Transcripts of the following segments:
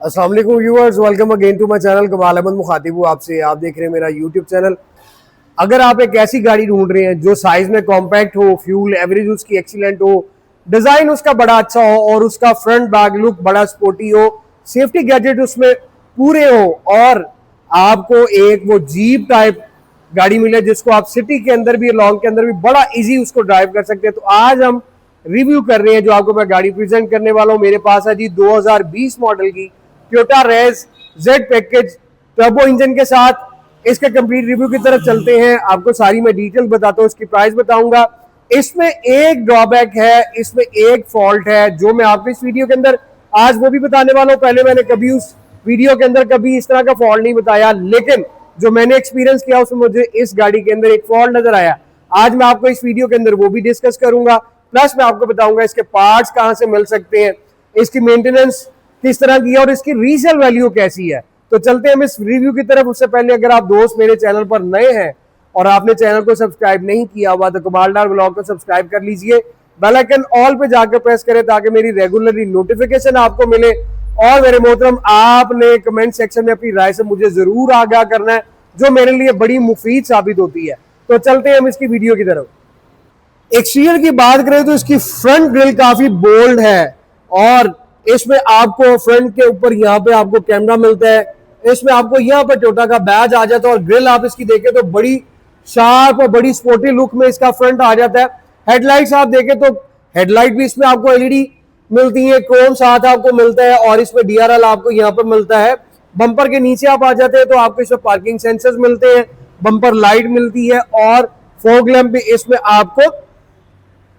अस्सलाम वालेकुम viewers, welcome again to my channel. Kamal Ahmed मुखातिब हूँ आपसे। आप देख रहे हैं मेरा यूट्यूब चैनल। अगर आप एक ऐसी गाड़ी ढूंढ रहे हैं जो साइज में कॉम्पैक्ट हो, फ्यूल एवरेज उसकी एक्सीलेंट हो, डिजाइन उसका बड़ा अच्छा हो और उसका फ्रंट बैक लुक बड़ा स्पोर्टी हो, सेफ्टी गैजेट उसमें पूरे हो और आपको एक वो जीप टाइप गाड़ी मिले जिसको आप सिटी के अंदर भी, लॉन्ग के अंदर भी बड़ा इजी उसको ड्राइव कर सकते हैं, तो आज हम रिव्यू कर रहे हैं जो आपको मैं गाड़ी प्रेजेंट करने वाला हूं। मेरे पास है जी 2020 मॉडल की Toyota Raize Z package turbo engine के साथ। इसके कंप्लीट रिव्यू की तरफ चलते हैं, आपको सारी मैं डिटेल बताता हूँ, इसकी प्राइस बताऊंगा। इसमें एक ड्रॉबैक है, इसमें एक फॉल्ट है जो मैं आपको इस वीडियो के अंदर आज वो भी बताने वाला हूँ। पहले मैंने कभी उस वीडियो के अंदर कभी इस तरह का फॉल्ट नहीं बताया, लेकिन जो मैंने एक्सपीरियंस किया उसमें मुझे इस गाड़ी के अंदर एक फॉल्ट नजर आया। आज मैं आपको इस वीडियो के अंदर वो भी डिस्कस करूंगा, प्लस मैं आपको बताऊंगा इसके पार्ट्स कहां से मिल सकते हैं, इसकी मेंटेनेंस किस तरह की है और इसकी रीसेल वैल्यू कैसी है। तो चलते हैं हम इस रिव्यू की तरफ। उससे पहले अगर आप दोस्त मेरे चैनल पर नए हैं और आपने चैनल को सब्सक्राइब नहीं किया हुआ तो कमालदार व्लॉग को सब्सक्राइब कर लीजिए, बेल आइकन ऑल पे जाकर प्रेस करें ताकि मेरी रेगुलरली नोटिफिकेशन आपको मिले। और मेरे मोहतरम, आपने कमेंट सेक्शन में अपनी राय से मुझे जरूर आगाह करना है, जो मेरे लिए बड़ी मुफीद साबित होती है। तो चलते हैं हम इसकी वीडियो की तरफ। एक्सटीरियर की बात करें तो इसकी फ्रंट ग्रिल काफी बोल्ड है और इसमें आपको फ्रंट के ऊपर यहाँ पे आपको कैमरा मिलता है, इसमें आपको यहाँ पर टोयोटा का बैज आ जाता है और ग्रिल आप इसकी देखें तो बड़ी शार्प और बड़ी स्पोर्टी लुक में इसका फ्रंट आ जाता है। हेडलाइट्स आप देखें तो हेडलाइट भी इसमें आपको एलईडी मिलती है, क्रोम साथ आपको मिलता है और इसमें डीआरएल आपको यहाँ पर मिलता है। बम्पर के नीचे आप आ जाते हैं तो आपको इसमें पार्किंग सेंसर्स मिलते हैं, बम्पर लाइट मिलती है और फॉग लैंप भी इसमें आपको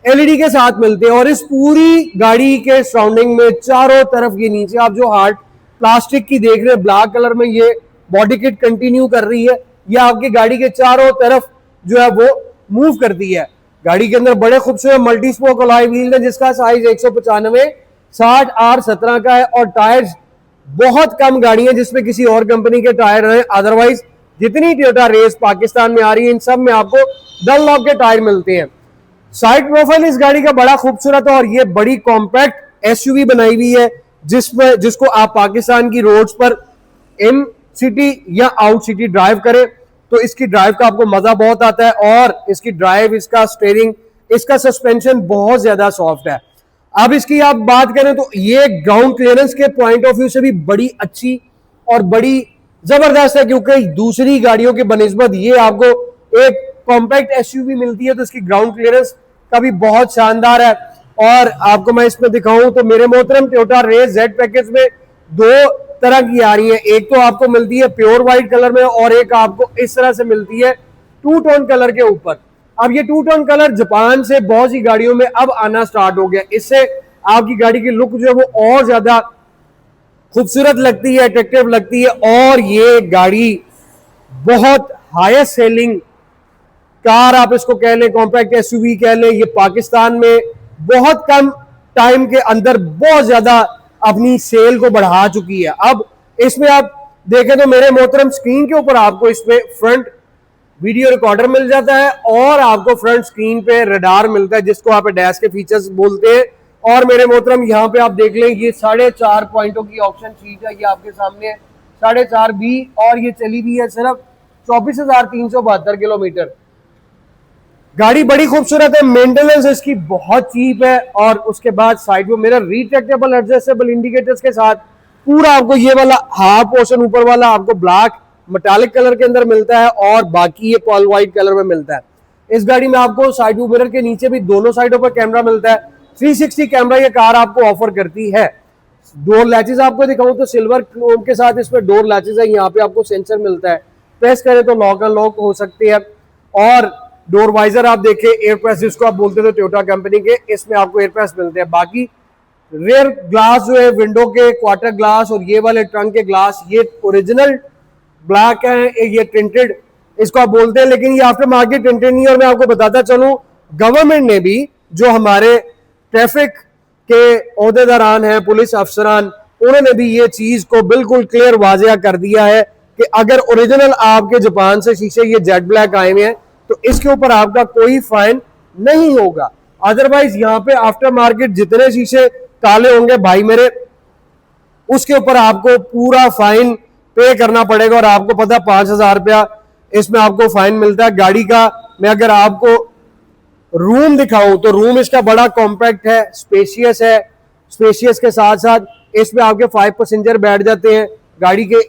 एलईडी के साथ मिलते हैं। और इस पूरी गाड़ी के सराउंडिंग में चारों तरफ ये नीचे आप जो हार्ड प्लास्टिक की देख रहे हैं ब्लैक कलर में, ये बॉडी किट कंटिन्यू कर रही है, ये आपकी गाड़ी के चारों तरफ जो है वो मूव करती है। गाड़ी के अंदर बड़े खूबसूरत मल्टी स्पोक अलॉय व्हील है जिसका साइज 195 60 R17 का है और टायर्स बहुत कम गाड़ी है जिसमें किसी और कंपनी के टायर हैं। अदरवाइज जितनी टोयोटा रेस पाकिस्तान में आ रही है इन सब में आपको डनलॉप के टायर मिलते हैं। साइड प्रोफाइल इस गाड़ी का बड़ा खूबसूरत है और ये बड़ी कॉम्पैक्ट एसयूवी बनाई हुई है जिसको आप पाकिस्तान की रोड्स पर इन सिटी या आउट सिटी ड्राइव करें तो इसकी ड्राइव का आपको मजा बहुत आता है और इसकी ड्राइव, इसका स्टीयरिंग, इसका सस्पेंशन बहुत ज्यादा सॉफ्ट है। अब इसकी आप बात करें तो ये ग्राउंड क्लियरेंस के पॉइंट ऑफ व्यू से भी बड़ी अच्छी और बड़ी जबरदस्त है, क्योंकि दूसरी गाड़ियों के बनिस्बत ये आपको एक कॉम्पैक्ट एसयूवी मिलती है तो इसकी ग्राउंड क्लियरेंस का भी बहुत शानदार है। और आपको मैं इसमें दिखाऊं तो मेरे मोहतरम टोयोटा रेस जेड पैकेज में दो तरह की आ रही है, एक तो आपको मिलती है प्योर व्हाइट कलर में और एक आपको इस तरह से मिलती है टू टोन कलर के ऊपर। अब ये टू टोन कलर जापान से बहुत सी गाड़ियों में अब आना स्टार्ट हो गया, इससे आपकी गाड़ी की लुक जो है वो और ज्यादा खूबसूरत लगती है, अट्रैक्टिव लगती है। और ये गाड़ी बहुत हाईएस्ट सेलिंग कार आप इसको कह लें, कॉम्पैक्ट एसयूवी कह लें, ये पाकिस्तान में बहुत कम टाइम के अंदर बहुत ज्यादा अपनी सेल को बढ़ा चुकी है। अब इसमें आप देखें तो मेरे मोहतरम स्क्रीन के ऊपर आपको इसमें फ्रंट वीडियो रिकॉर्डर मिल जाता है और आपको फ्रंट स्क्रीन पे रडार मिलता है जिसको आप डैश के फीचर्स बोलते हैं। और मेरे मोहतरम यहाँ पे आप देख लें ये 4.5 पॉइंटों की ऑप्शन शीट है, ये आपके सामने है 4.5 B और ये चली भी है सिर्फ 24,372 किलोमीटर। गाड़ी बड़ी खूबसूरत है, मेंटेनेंस इसकी बहुत चीप है और उसके बाद साइड में मिरर रिट्रैक्टेबल एडजस्टेबल इंडिकेटर्स के साथ पूरा आपको ये वाला हाफ पोर्शन ऊपर वाला आपको ब्लैक मेटालिक कलर के अंदर मिलता है और बाकी ये पॉल व्हाइट कलर में मिलता है। इस गाड़ी में आपको साइड व्यू मिरर के नीचे भी दोनों साइडों पर कैमरा मिलता है, 360 कैमरा ये कार आपको ऑफर करती है। डोर लैचेस आपको दिखाऊं तो सिल्वर क्रोम के साथ इसमें डोर लैचेस है, यहाँ पे आपको सेंसर मिलता है, प्रेस करें तो लॉक अनलॉक हो सकती है। और डोर वाइजर आप देखें, एयर प्रेस जिसको आप बोलते थे टोयोटा कंपनी के, इसमें आपको एयर प्रेस मिलते हैं। बाकी रेयर ग्लास जो है विंडो के क्वार्टर ग्लास और ये वाले ट्रंक के ग्लास ये ओरिजिनल ब्लैक है, ये टिंटेड इसको आप बोलते हैं, लेकिन ये आफ्टर मार्केट टिंटेड नहीं है। और मैं आपको बताता चलूं गवर्नमेंट ने भी, जो हमारे ट्रैफिक के ओहदेदारान हैं, पुलिस अफसरान, उन्होंने भी ये चीज को बिल्कुल क्लियर वाजिया कर दिया है कि अगर ओरिजिनल आपके जापान से शीशे ये जेट ब्लैक आए हुए हैं तो इसके ऊपर आपका कोई फाइन नहीं होगा। अदरवाइज यहाँ पे आफ्टर मार्केट जितने शीशे काले होंगे भाई मेरे, उसके ऊपर आपको पूरा फाइन पे करना पड़ेगा। और आपको पता है 5,000 रुपया इसमें आपको फाइन मिलता है गाड़ी का। मैं अगर आपको रूम दिखाऊं तो रूम इसका बड़ा कॉम्पैक्ट है, स्पेशियस है। स्पेशियस के साथ साथ इसमें आपके 5 पैसेंजर बैठ जाते हैं। गाड़ी के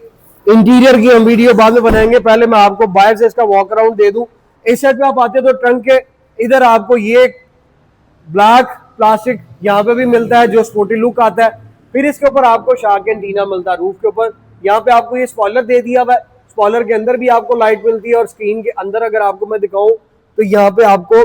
इंटीरियर की हम वीडियो बाद में बनाएंगे, पहले मैं आपको बाहर से इसका वॉक अराउंड दे दूं। इस साइड पे आप आते हैं तो ट्रंक के इधर आपको ये ब्लैक प्लास्टिक यहाँ पे भी मिलता है जो स्पोर्टी लुक आता है। फिर इसके ऊपर आपको शार्क एंटीना मिलता है रूफ के ऊपर। यहाँ पे आपको ये स्पॉइलर दे दिया हुआ है, स्पॉइलर के अंदर भी आपको लाइट मिलती है। और स्क्रीन के अंदर अगर आपको मैं दिखाऊं तो यहाँ पे आपको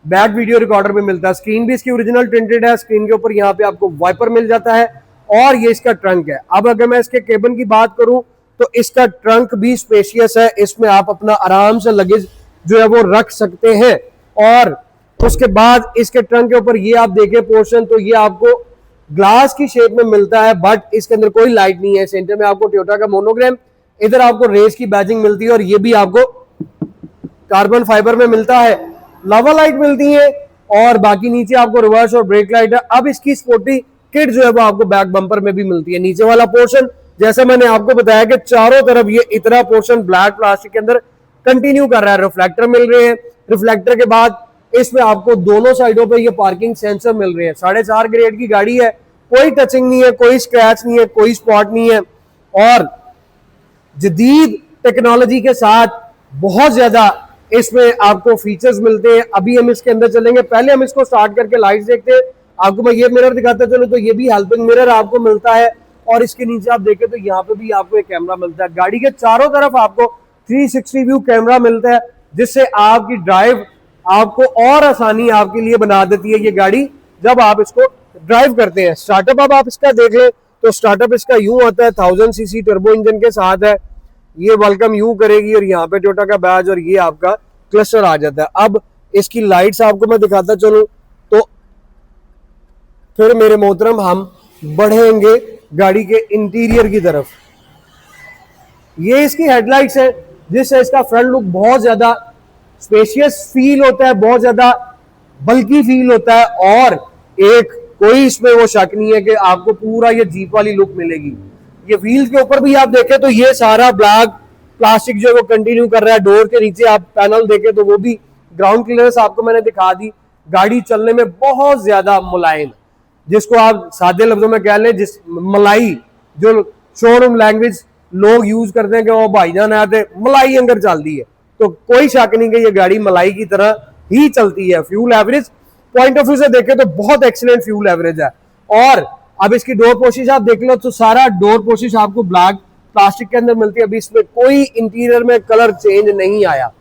बैक वीडियो रिकॉर्डर भी मिलता है। स्क्रीन भी इसकी ओरिजिनल टिंटेड है। स्क्रीन के ऊपर यहाँ पे आपको वाइपर मिल जाता है और ये इसका ट्रंक है। अब अगर मैं इसके केबिन की बात करूं तो इसका ट्रंक भी स्पेशियस है। इसमें आप अपना आराम से लगेज जो है वो रख सकते हैं। और उसके बाद इसके ट्रंक के ऊपर ये आप देखें पोर्शन, तो ये आपको ग्लास की शेप में मिलता है, बट इसके अंदर कोई लाइट नहीं है। सेंटर में आपको टोयोटा का मोनोग्राम, इधर आपको रेस की बैजिंग मिलती है और ये भी आपको कार्बन फाइबर में मिलता है। लावा लाइट मिलती है और बाकी नीचे आपको रिवर्स और ब्रेक लाइट है। अब इसकी स्पोर्टी किट जो है वो आपको बैक बम्पर में भी मिलती है। नीचे वाला पोर्शन जैसा मैंने आपको बताया कि चारों तरफ ये इतना पोर्शन ब्लैक प्लास्टिक के अंदर कंटिन्यू कर रहा है। रिफ्लेक्टर मिल रहे हैं। रिफ्लेक्टर के बाद इसमें आपको दोनों साइडों पे ये पार्किंग सेंसर मिल रहे हैं। 4.5 ग्रेड की गाड़ी है, कोई टचिंग नहीं है, कोई स्क्रैच नहीं है, कोई स्पॉट नहीं है। और जदीद टेक्नोलॉजी के साथ बहुत ज्यादा इसमें आपको फीचर्स मिलते हैं। अभी हम इसके अंदर चलेंगे, पहले हम इसको स्टार्ट करके लाइट्स देखते हैं। आपको मैं ये मिरर दिखाता चलूं तो ये भी हेल्पिंग मिरर आपको मिलता है। और इसके नीचे आप देखें तो यहाँ पे भी आपको एक कैमरा मिलता है। गाड़ी के चारों तरफ आपको 360 व्यू कैमरा मिलता है, जिससे आपकी ड्राइव आपको और आसानी आपके लिए बना देती है ये गाड़ी जब आप इसको ड्राइव करते हैं। स्टार्टअप अब आप इसका देख लें तो स्टार्टअप इसका यूं आता है, 1000 सीसी टर्बो इंजन के साथ है। ये वेलकम यूं करेगी और यहाँ पे टोयोटा का बैज और ये आपका क्लस्टर आ जाता है। अब इसकी लाइट्स आपको मैं दिखाता चलूं तो फिर मेरे मोहतरम हम बढ़ेंगे गाड़ी के इंटीरियर की तरफ। ये इसकी हेडलाइट्स है जिससे इसका फ्रंट लुक बहुत ज्यादा स्पेशियस फील होता है, बहुत ज्यादा बल्कि फील होता है। और एक कोई इसमें वो शक नहीं है कि आपको पूरा ये जीप वाली लुक मिलेगी। ये व्हील के ऊपर भी आप देखें तो ये सारा ब्लैक प्लास्टिक जो है वो कंटिन्यू कर रहा है। डोर के नीचे आप पैनल देखें तो वो भी ग्राउंड क्लियरेंस आपको मैंने दिखा दी। गाड़ी चलने में बहुत ज्यादा मुलायम, जिसको आप सादे लफ्जों में कह लें, जिस मलाई जो शोरूम लैंग्वेज लोग यूज करते हैं कि वो भाईजान आते मलाई अंदर चलती है, तो कोई शक नहीं कि ये गाड़ी मलाई की तरह ही चलती है। Fuel average point of view से देखें तो बहुत एक्सीलेंट फ्यूल एवरेज है। और अब इसकी डोर पोशिश आप देख लो तो सारा डोर पोशिश आपको ब्लैक प्लास्टिक के अंदर मिलती है। अभी इसमें कोई इंटीरियर में कलर चेंज नहीं आया।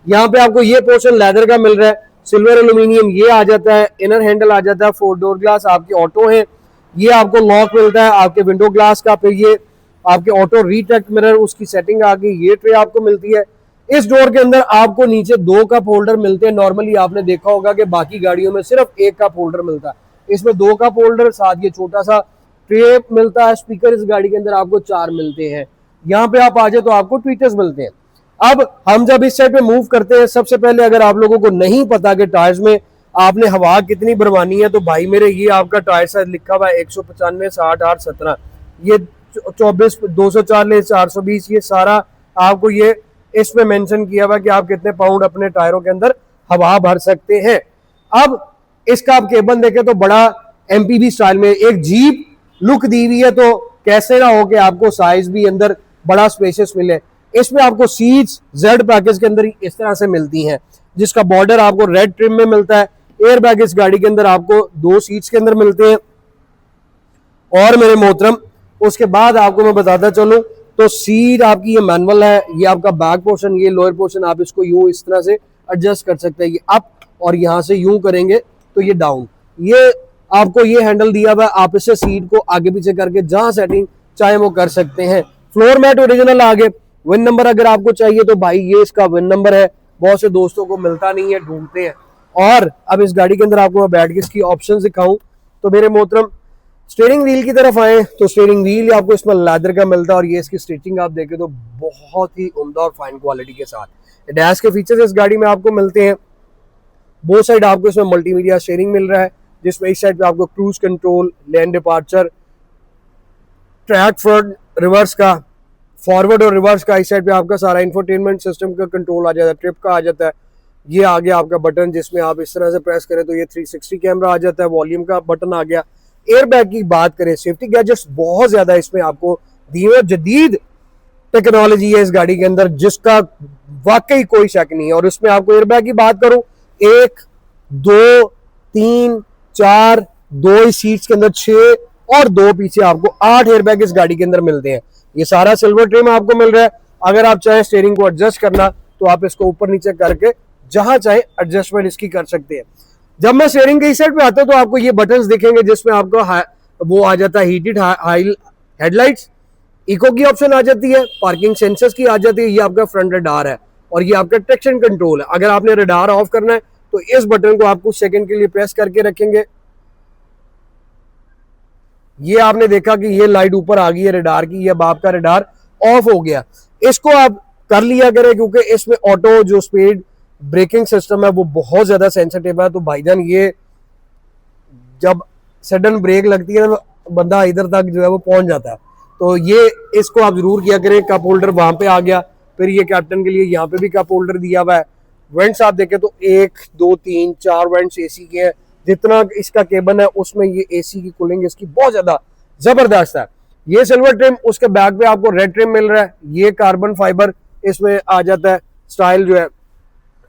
यहाँ पे आपको ये पोर्शन लेदर का मिल रहा है, सिल्वर एल्यूमिनियम ये आ जाता है, इनर हैंडल आ जाता है, 4 डोर ग्लास आपके ऑटो है, ये आपको लॉक मिलता है आपके विंडो ग्लास का। फिर ये आपके ऑटो रीट्रैक्ट मिरर उसकी सेटिंग आ गई, ये ट्रे आपको मिलती है। इस डोर के अंदर आपको नीचे 2 कप होल्डर मिलते हैं। नॉर्मली आपने देखा होगा कि बाकी गाड़ियों में सिर्फ 1 कप होल्डर मिलता है, इसमें 2 कप होल्डर, साथ ये छोटा सा ट्रे मिलता है। स्पीकर इस गाड़ी के अंदर आपको 4 मिलते हैं। यहाँ पे आप आ जाए तो आपको ट्वीटर्स मिलते हैं। अब हम जब इस साइड पे मूव करते हैं, सबसे पहले अगर आप लोगों को नहीं पता कि टायर्स में आपने हवा कितनी भरवानी है तो भाई मेरे ये आपका टायर साइज लिखा हुआ है 195 60 8 17, ये 24 240 420, ये सारा आपको ये इसमें मेंशन किया हुआ कि आप कितने पाउंड अपने टायरों के अंदर हवा भर सकते हैं। अब इसका आप केबल देखें तो बड़ा एमपीवी स्टाइल में एक जीप लुक दी हुई है, तो कैसे ना हो कि आपको साइज भी अंदर बड़ा स्पेशियस मिले। इसमें आपको सीट्स जेड पैकेज के अंदर इस तरह से मिलती हैं, जिसका बॉर्डर आपको रेड ट्रिम में मिलता है। एयर बैग इस गाड़ी के अंदर आपको 2 सीट्स के अंदर मिलते हैं। और मेरे मोहतरम उसके बाद आपको मैं बताता चलूं तो सीट आपकी ये मैनुअल है, ये आपका बैक पोर्शन, ये लोअर पोर्शन आप इसको यूं इस तरह से एडजस्ट कर सकते हैं, ये अप, और यहां से यूं करेंगे तो ये डाउन। ये आपको ये हैंडल दिया हुआ है, आप इससे सीट को आगे पीछे करके जहां सेटिंग चाहे वो कर सकते हैं। फ्लोर मैट ओरिजिनल आगे। विन नंबर अगर आपको चाहिए तो भाई ये इसका विन नंबर है, बहुत से दोस्तों को मिलता नहीं है, ढूंढते हैं। और अब इस गाड़ी के अंदर आपको मैं बैठ के इसकी ऑप्शंस दिखाऊं तो मेरे मोहतरम स्टीयरिंग व्हील की तरफ आए तो स्टीयरिंग व्हील आपको इसमें लेदर का मिलता है और ये इसकी स्टिचिंग आप देखें तो बहुत ही उम्दा और फाइन क्वालिटी के साथ। डैश के फीचर्स इस गाड़ी में आपको मिलते हैं। बोथ साइड आपको इसमें मल्टीमीडिया शेयरिंग मिल रहा है, जिसमें इस साइड पे आपको cruise control, lane departure, track front reverse का, फॉरवर्ड और रिवर्स का। इस साइड पे आपका सारा इंफोटेनमेंट सिस्टम का कंट्रोल आ जाता है, ट्रिप का आ जाता है। ये आ गया आपका बटन जिसमें आप इस तरह से प्रेस करें तो ये 360 कैमरा आ जाता है। वॉल्यूम का बटन आ गया। एयरबैग की बात करें, सेफ्टी गैजेट्स बहुत ज्यादा इसमें आपको दिए, जदीद टेक्नोलॉजी है इस गाड़ी के अंदर जिसका वाकई कोई शक नहीं है। और इसमें आपको एयरबैग की बात करूं, 1 2 3 4, 2 ही सीट्स के अंदर 6 और 2 पीछे आपको 8 एयरबैग इस गाड़ी के अंदर मिलते हैं। ये सारा सिल्वर ट्रिम आपको मिल रहा है। अगर आप चाहे स्टीयरिंग को एडजस्ट करना तो आप इसको ऊपर नीचे करके जहां चाहे एडजस्टमेंट इसकी कर सकते हैं। जब मैं स्टीयरिंग के इस साइड पे आता हूं तो आपको ये बटन्स दिखेंगे जिसमें आपको वो आ जाता है हीटेड हेडलाइट्स, इको की ऑप्शन आ जाती है, पार्किंग सेंसर्स की आ जाती है। ये आपका फ्रंट रडार है और ये आपका ट्रैक्शन कंट्रोल है। अगर आपने रडार ऑफ करना है तो इस बटन को आप कुछ सेकंड के लिए प्रेस करके रखेंगे। ये आपने देखा कि ये लाइट ऊपर आ गई है रडार की, ये अब आपका रडार ऑफ हो गया। इसको आप कर लिया करें क्योंकि इसमें ऑटो जो स्पीड ब्रेकिंग सिस्टम है वो बहुत ज्यादा सेंसिटिव है। तो भाईजान ये जब सडन ब्रेक लगती है ना बंदा इधर तक जो है वो पहुंच जाता है। तो ये इसको आप जरूर किया करें। कप होल्डर वहां पे आ गया, फिर ये कैप्टन के लिए यहाँ पे भी कप होल्डर दिया हुआ है। वेंट्स आप देखें तो 1 2 3 4 वेंट्स एसी के हैं। जितना इसका केबन है उसमें ये एसी की कूलिंग इसकी बहुत ज्यादा जबरदस्त है। ये सिल्वर ट्रिम, उसके बैक पे आपको रेड ट्रिम मिल रहा है। ये कार्बन फाइबर इसमें आ जाता है, स्टाइल जो है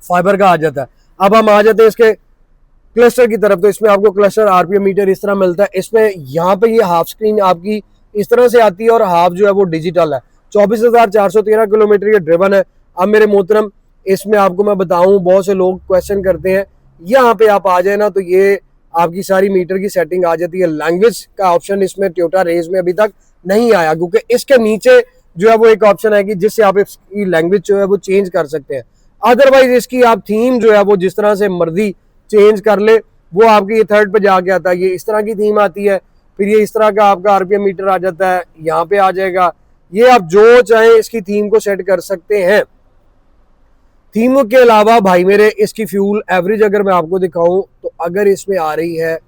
फाइबर का आ जाता है। अब हम आ जाते हैं इसके क्लस्टर की तरफ। तो इसमें आपको क्लस्टर आरपीएम मीटर इस तरह मिलता है। इसमें यहाँ पे ये हाफ स्क्रीन आपकी इस तरह से आती है और हाफ जो है वो डिजिटल है। 24,413 किलोमीटर ये ड्रिवन है। अब मेरे मोहतरम इसमें आपको मैं बताऊं, बहुत से लोग क्वेश्चन करते हैं, यहाँ पे आप आ जाए ना तो ये आपकी सारी मीटर की सेटिंग आ जाती है। लैंग्वेज का ऑप्शन इसमें टोयोटा रेस में अभी तक नहीं आया क्योंकि इसके नीचे जो है वो एक ऑप्शन है कि जिससे आप इसकी लैंग्वेज जो है वो चेंज कर सकते हैं। अदरवाइज इसकी आप थीम जो है वो जिस तरह से मर्जी चेंज कर ले वो आपकी ये थर्ड पे जाके आता है। ये इस तरह की थीम आती है, फिर ये इस तरह का आपका आरपीएम मीटर आ जाता है, यहाँ पे आ जाएगा। ये आप जो चाहे इसकी थीम को सेट कर सकते हैं। थीम के अलावा भाई मेरे इसकी फ्यूल एवरेज अगर मैं आपको दिखाऊं तो अगर इसमें आ रही है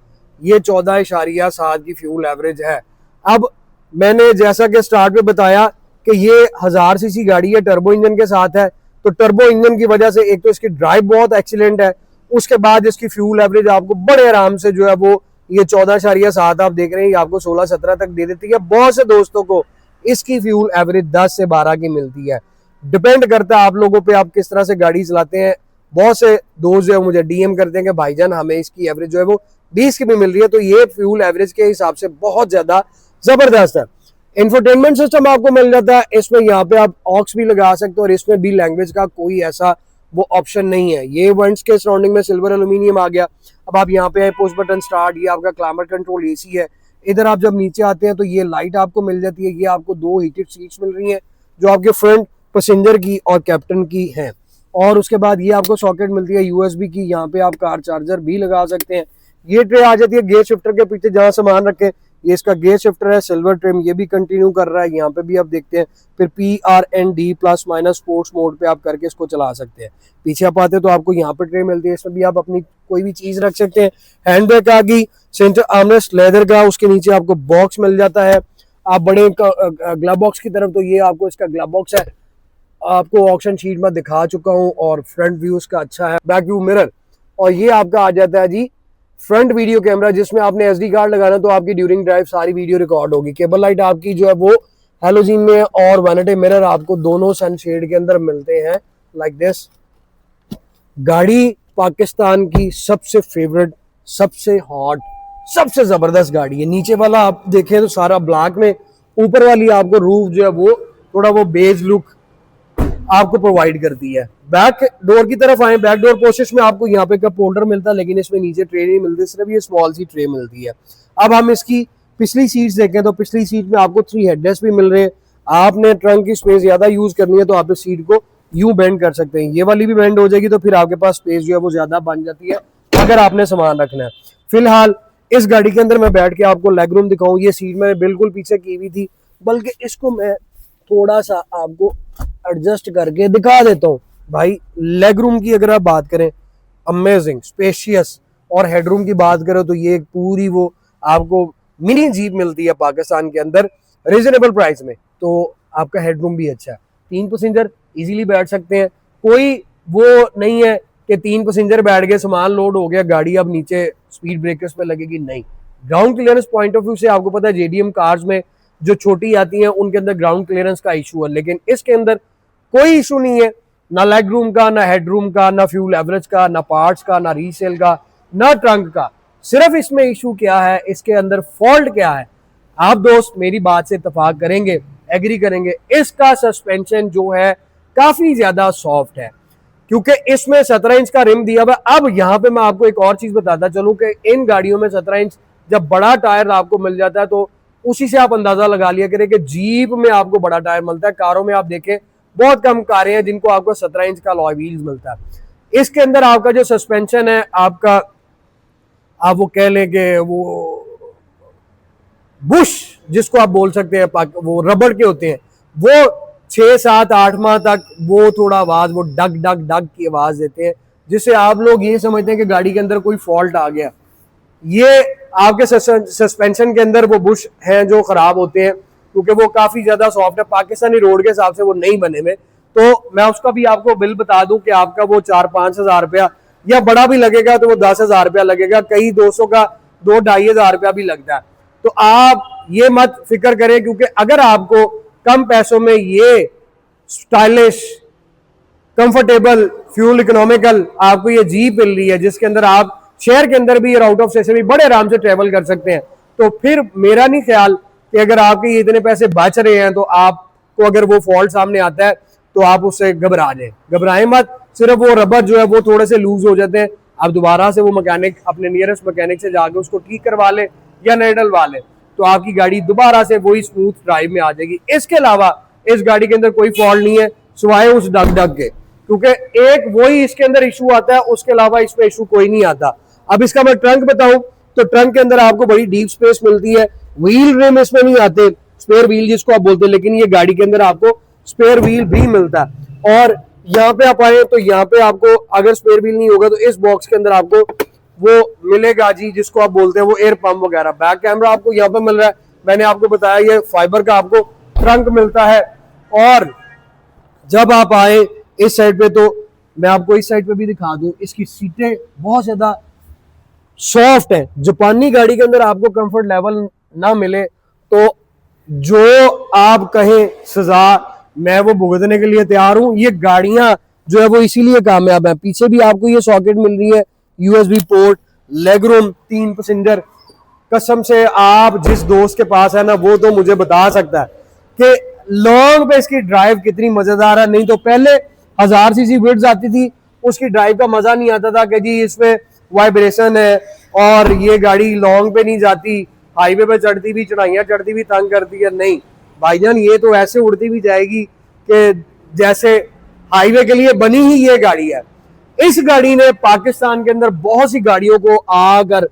ये 14.7 की फ्यूल एवरेज है। अब मैंने जैसा कि स्टार्ट में बताया कि ये 1000 सीसी गाड़ी है, टर्बो इंजन के साथ है। तो टर्बो इंजन की वजह से एक तो इसकी ड्राइव बहुत एक्सीलेंट है, उसके बाद इसकी फ्यूल एवरेज आपको बड़े आराम से जो है वो ये 14.7 आप देख रहे हैं, आपको 16-17 तक दे देती है। बहुत से दोस्तों को इसकी फ्यूल एवरेज 10 से 12 की मिलती है। डिपेंड करता है आप लोगों पे, आप किस तरह से गाड़ी चलाते हैं। बहुत से दोस्त जो है मुझे डीएम करते हैं कि भाईजान हमें इसकी एवरेज जो है वो 20 की भी मिल रही है। तो ये फ्यूल एवरेज के हिसाब से बहुत ज्यादा जबरदस्त है। इंफोटेनमेंट सिस्टम आपको मिल जाता है इसमें, यहाँ पे आप ऑक्स भी लगा सकते हो और इसमें भी लैंग्वेज का कोई ऐसा वो ऑप्शन नहीं है। ये वेंट्स के सराउंडिंग में सिल्वर एल्यूमिनियम आ गया। अब आप यहाँ पे पुश बटन स्टार्ट, ये आपका क्लाइमेट कंट्रोल एसी है। इधर आप जब नीचे आते हैं तो ये लाइट आपको मिल जाती है। ये आपको 2 हीटेड सीट्स मिल रही हैं जो आपके फ्रंट पैसेंजर की और कैप्टन की हैं। और उसके बाद ये आपको सॉकेट मिलती है यूएसबी की, यहाँ पे आप कार चार्जर भी लगा सकते हैं। ये ट्रे आ जाती है गेयर शिफ्टर के पीछे जहाँ सामान रखें। ये इसका गेयर शिफ्टर है सिल्वर ट्रिम, ये भी कंटिन्यू कर रहा है। यहाँ पे भी आप देखते हैं, फिर PRND+- स्पोर्ट्स मोड पे आप करके इसको चला सकते हैं। पीछे आप आते हैं तो आपको यहाँ पे ट्रे मिलती है, इसमें भी आप अपनी कोई भी चीज रख सकते हैं। हैंड बैग आ गई, सेंटर आर्मरेस्ट लेदर का, उसके नीचे आपको बॉक्स मिल जाता है। आप बड़े ग्लव बॉक्स की तरफ, तो ये आपको इसका ग्लव बॉक्स है, आपको ऑप्शन शीट में दिखा चुका हूँ। और फ्रंट व्यू इसका अच्छा है, बैक व्यू मिरर। और ये आपका आ जाता है जी फ्रंट वीडियो कैमरा, जिसमें आपने SD कार्ड लगाना तो आपकी ड्यूरिंग ड्राइव सारी वीडियो रिकॉर्ड होगी। केबल लाइट आपकी जो है वो हैलोजन में, और वैनिटी मिरर आपको दोनों सनशेड के अंदर मिलते हैं लाइक दिस। गाड़ी पाकिस्तान की सबसे फेवरेट, सबसे हॉट, सबसे जबरदस्त गाड़ी है। नीचे वाला आप देखें तो सारा ब्लैक में, ऊपर वाली आपको रूफ जो है वो थोड़ा वो बेज लुक आपको प्रोवाइड करती है। बैक डोर की तरफ आए, बैक डोर पोर्शन में आपको यहाँ पे कप होल्डर मिलता है, लेकिन इसमें नीचे ट्रे नहीं मिलती, सिर्फ ये स्मॉल सी ट्रे मिलती है। अब हम इसकी पिछली सीट्स देखें तो पिछली सीट में आपको 3 हेडरेस्ट भी मिल रहे हैं। आपने ट्रंक की स्पेस ज्यादा यूज करनी है तो आप इस सीट को यूं बेंड कर सकते हैं। ये वाली भी बेंड हो जाएगी तो फिर आपके पास स्पेस जो है वो ज्यादा बन जाती है अगर आपने सामान रखना है। फिलहाल इस गाड़ी के अंदर मैं बैठ के आपको लेग रूम दिखाऊं, ये सीट मैंने बिल्कुल पीछे की हुई थी, बल्कि इसको मैं थोड़ा सा आपको एडजस्ट करके दिखा देता हूँ। भाई लेग रूम की अगर आप बात करें, अमेजिंग स्पेशियस। और हेडरूम की बात करें तो ये पूरी वो आपको मिनी जीप मिलती है पाकिस्तान के अंदर। रीजनेबल प्राइस में, तो आपका हेडरूम भी अच्छा है। 3 पैसेंजर इजीली बैठ सकते हैं, कोई वो नहीं है कि 3 पैसेंजर बैठ गए, सामान लोड हो गया, गाड़ी अब नीचे स्पीड ब्रेकर्स पे लगेगी, नहीं। Ground clearance point of view से आपको पता है जेडीएम कार्स में जो छोटी आती हैं उनके अंदर ग्राउंड क्लियरेंस का इशू है, लेकिन इसके अंदर कोई इशू नहीं है, ना लेग रूम का, ना हेडरूम का, ना फ्यूल एवरेज का, ना पार्ट्स का, ना रीसेल का, ना ट्रंक का। सिर्फ इसमें इशू क्या है, इसके अंदर फॉल्ट क्या है, आप दोस्त मेरी बात से इत्तेफाक करेंगे, एग्री करेंगे, इसका सस्पेंशन जो है काफी ज्यादा सॉफ्ट है, क्योंकि इसमें 17 इंच का रिम दिया हुआ। अब यहाँ पे मैं आपको एक और चीज बताता चलूं कि इन गाड़ियों में 17 इंच जब बड़ा टायर आपको मिल जाता है तो उसी से आप अंदाजा लगा लिया करें कि जीप में आपको बड़ा टायर मिलता है। कारों में आप देखें बहुत कम कारें हैं जिनको आपको 17 इंच का अलॉय व्हील्स मिलता है। इसके अंदर आपका जो सस्पेंशन है, आपका आप वो कह लें कि वो बुश जिसको आप बोल सकते हैं, वो रबड़ के होते हैं, वो 6, 7, 8 माह तक वो थोड़ा आवाज, वो डग डग डग की आवाज देते हैं, जिससे आप लोग ये समझते हैं कि गाड़ी के अंदर कोई फॉल्ट आ गया। ये आपके सस्पेंशन के अंदर वो बुश हैं जो खराब होते हैं, क्योंकि वो काफी ज्यादा सॉफ्ट है, पाकिस्तानी रोड के हिसाब से वो नहीं बने हुए। तो मैं उसका भी आपको बिल बता दूं कि आपका वो 4-5 हजार रुपया, या बड़ा भी लगेगा तो वो 10 हजार रुपया लगेगा, कई 200 का 2-2.5 हजार रुपया भी लगता है। तो आप ये मत फिक्र करें, क्योंकि अगर आपको कम पैसों में ये स्टाइलिश, कंफर्टेबल, फ्यूल इकोनॉमिकल आपको ये जीप मिल रही है, जिसके अंदर आप शहर के अंदर भी और आउट ऑफ स्टेशन भी बड़े आराम से ट्रेवल कर सकते हैं, तो फिर मेरा नहीं ख्याल कि अगर आपके ये इतने पैसे बच रहे हैं तो आपको अगर वो फॉल्ट सामने आता है तो आप उससे घबरा जाए। घबराएं मत, सिर्फ वो रबर जो है वो थोड़े से लूज हो जाते हैं, आप दोबारा से वो मैकेनिक, अपने नियरेस्ट मैकेनिक से जाके उसको ठीक करवा ले या नए डलवा ले, तो आपकी गाड़ी दोबारा से वही स्मूथ ड्राइव में आ जाएगी। इसके अलावा इस गाड़ी के अंदर कोई फॉल्ट नहीं है सिवाय उस डग डग के, क्योंकि एक वही इसके अंदर इशू आता है, उसके अलावा इसमें इशू कोई नहीं आता। अब इसका मैं ट्रंक बताऊं तो ट्रंक के अंदर आपको बड़ी डीप स्पेस मिलती है, व्हील रिम इसमें नहीं आते, स्पेयर व्हील जिसको आप बोलते हैं, लेकिन ये गाड़ी के अंदर आपको स्पेयर व्हील भी मिलता है। और यहाँ पे आप आए तो यहाँ पे आपको अगर स्पेयर व्हील नहीं होगा तो इस बॉक्स के अंदर आपको वो मिलेगा जी, जिसको आप बोलते हैं वो एयर पंप वगैरह। बैक कैमरा आपको यहाँ पे मिल रहा है, मैंने आपको बताया ये फाइबर का आपको ट्रंक मिलता है। और जब आप आए इस साइड पे तो मैं आपको इस साइड पे भी दिखा दूं, इसकी सीटें बहुत ज्यादा सॉफ्ट है। जापानी गाड़ी के अंदर आपको कंफर्ट लेवल ना मिले तो जो आप कहें सजा, मैं वो भुगतने के लिए तैयार हूं। ये गाड़ियां जो है वो इसीलिए कामयाब है। पीछे भी आपको ये सॉकेट मिल रही है, USB port, leg room, 3 passenger. कसम से आप जिस दोस्त के पास है ना वो तो मुझे बता सकता है कि लॉन्ग पे इसकी ड्राइव कितनी मजेदार है। नहीं तो पहले 1000 सीसी विड्थ आती थी, उसकी ड्राइव का मजा नहीं आता था कि जी इसमें वाइब्रेशन है और ये गाड़ी लॉन्ग पे नहीं जाती, हाईवे पे चढ़ती भी, चढ़ाइयां चढ़ती भी तंग करती है। नहीं भाईजान, ये तो ऐसे उड़ती भी जाएगी कि जैसे हाईवे के लिए बनी ही ये गाड़ी है। इस गाड़ी ने पाकिस्तान के अंदर बहुत सी गाड़ियों को आकर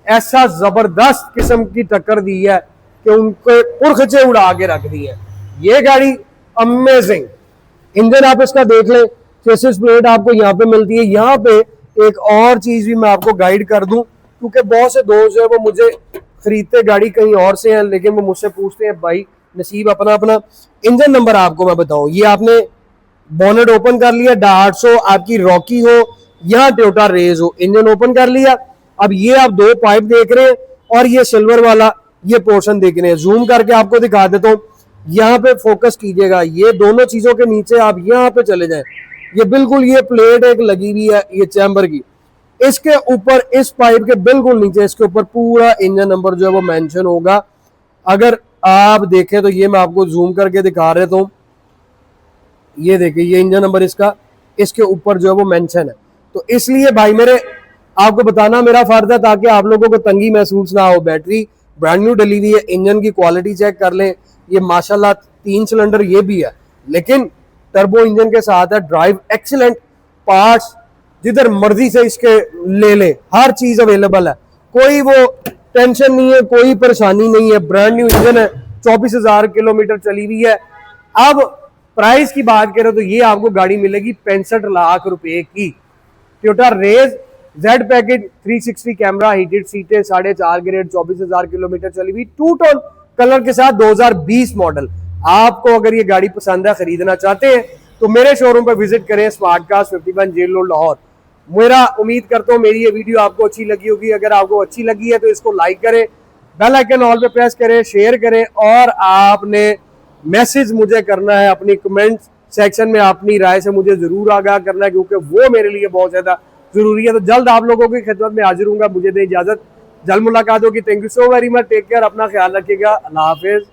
ऐसा जबरदस्त किस्म की टक्कर दी है कि उनको पुरखचे उड़ा के रख दी है। ये गाड़ी अमेजिंग। इंजन आप इसका देख लें, चेसिस प्लेट आपको यहाँ पे मिलती है। यहाँ पे एक और चीज भी मैं आपको गाइड कर दूं, क्योंकि बहुत से दोस्त जो है वो मुझे खरीदते गाड़ी कहीं और से हैं, लेकिन वो मुझसे पूछते हैं भाई नसीब अपना अपना। इंजन नंबर आपको मैं बताऊं, ये आपने बोनेट ओपन कर लिया, डार्ट्स हो, आपकी रॉकी हो या टोयोटा रेज हो, इंजन ओपन कर लिया। अब ये आप 2 पाइप देख रहे हैं और ये सिल्वर वाला ये पोर्शन देख रहे हैं। जूम करके आपको दिखा देता हूँ, यहाँ पे फोकस कीजिएगा। ये दोनों चीजों के नीचे आप यहाँ पे चले जाएं, ये बिल्कुल ये प्लेट एक लगी हुई है ये चैम्बर की, इसके ऊपर इस पाइप के बिल्कुल नीचे इसके ऊपर पूरा इंजन नंबर जो है वो मेंशन होगा। अगर आप देखें तो ये मैं आपको जूम करके दिखा रहा हूँ, ये देखिए ये इंजन नंबर इसका इसके ऊपर जो है वो मेंशन है। तो इसलिए भाई मेरे आपको बताना मेरा फर्ज है ताकि आप लोगों को तंगी महसूस ना हो। बैटरी ब्रांड न्यू डली हुई है, इंजन की क्वालिटी चेक कर लें, ये माशाल्लाह 3 सिलेंडर ये भी है, लेकिन टर्बो इंजन के साथ है। ड्राइव एक्सीलेंट, पार्ट्स जिधर मर्जी से इसके ले ले, हर चीज अवेलेबल है, कोई वो टेंशन नहीं है, कोई परेशानी नहीं है। ब्रांड न्यू इंजन है, 24,000 किलोमीटर चली हुई है। अब प्राइस की बात करें तो ये आपको गाड़ी मिलेगी 65 लाख रुपए की। Toyota Raize Z package 360 camera, heated सीटें, 4.5 ग्रेड, 24,000 किलोमीटर चली हुई, 2 टोन कलर के साथ 2020 मॉडल। आपको अगर ये गाड़ी पसंद है, खरीदना चाहते हैं तो मेरे शोरूम पर विजिट करें, smart cars 51 jail road Lahore. मेरा उम्मीद करता हूँ मेरी ये वीडियो आपको अच्छी लगी होगी। अगर आपको अच्छी लगी है तो इसको लाइक करें, बेल आइकन ऑल पे प्रेस करें, शेयर करें, और आपने मैसेज मुझे करना है अपनी कमेंट सेक्शन में, अपनी राय से मुझे जरूर आगाह करना है, क्योंकि वो मेरे लिए बहुत ज्यादा जरूरी है। तो जल्द आप लोगों की खिदमत में हाजिर हूँ। मुझे दें इजाजत, जल्द मुलाकात होगी। Thank you so very much, take care, अपना ख्याल रखिएगा, अल्लाह हाफिज।